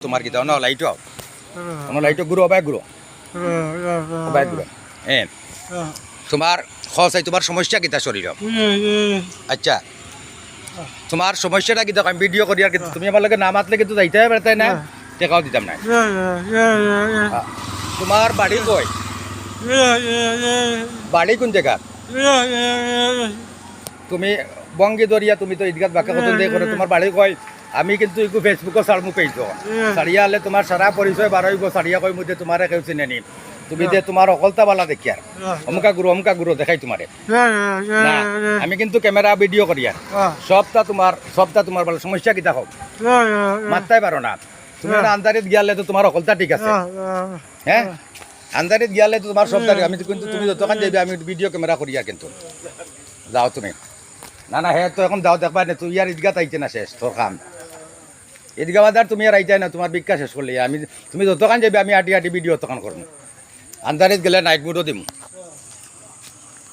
তোমার কি দাও লাইটো আমার লাইটো গুরু অবাই গুরু অবাই গুরু তোমার খসাই তোমার সমস্যা কিতা শরীর আচ্ছা তোমার সমস্যাটা কিতা আমি ভিডিও করি আর কিন্তু তুমি আমার লগে না মাতলে কিন্তু যাইতে পারতে না টেকাও দিতাম না তোমার বাড়ি কই বাড়ি কোন জায়গা তুমি বঙ্গে দরিয়া তুমি তো ঈদগাহ বাঁকা কত দিয়ে করে তোমার বাড়ি কই আমি কিন্তু একটু ফেসবুকও ছাড়মু পেয়েছো সারিয়া হলে তোমার সারা পরিচয় বারোইব সারিয়া কই মধ্যে তোমার কেউ চিনে নি তুমি যে তোমার অকলতা বালা দেখি আর অমুকা গুরু দেখাই তোমারে না আমি কিন্তু ক্যামেরা ভিডিও করি আর সবটা তোমার বলে সমস্যা কিতা হোক মারতেই পারো না তুমি আন্দারিত গিয়ালে তো তোমার অকলতা ঠিক আছে হ্যাঁ আন্দারিত গিয়ালে তো তোমার সবটা আমি কিন্তু তুমি যতক্ষণ যাইবে আমি ভিডিও ক্যামেরা করি আর কিন্তু যাও তুমি না না হ্যাঁ তো এখন যাও দেখবা না তুই আর ঈদগাহ আইছে না শেষ তোর কাম ঈদগাহ বাজার তুমি আর আইতে না তোমার বিজ্ঞা শেষ করলে আমি তুমি যতক্ষণ যাবে আমি আটি ভিডিও তখন করবো আন্দারিত গেলে নাইট মুডও দিম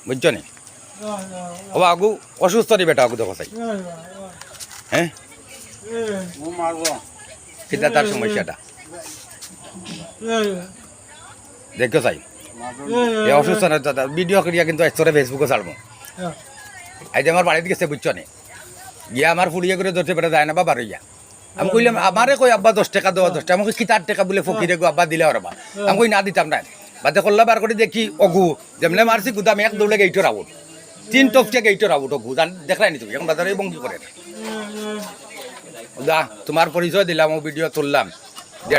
বুঝছো নি ও আগু অসুস্থ নি বেটা আগু দেখো চাই হ্যাঁ সেটা তার সমস্যাটা দেখো চাই এই অসুস্থ না ভিডিও করিয়া কিন্তু এস্তরে ফেসবুকে ছাড়বো আজ আমার বাড়িতে গেছে বুঝছো নি গিয়া আমার ফুড়িয়ে করে ধরতে পেরে যায় না বাবা রইয়া আমি কইলাম আমারে কই আব্বা 10 টাকা দেওয়া 10 টাকা আমাকে কি 4 টাকা বলে ফকিরে গো আব্বা দিলে ওরা আমি কই না দিতাম না বাদে করলা বার করে দেখি অগু যেমনে মারছি গুদাম এক দৌড়ে গেইটর আউট 3 টপকে গেইটর আউট অগু জান দেখলাই নি তুমি এখন বাজারে বঙ্গি করে যা তোমার পরিচয় দিলাম ও ভিডিও তুললাম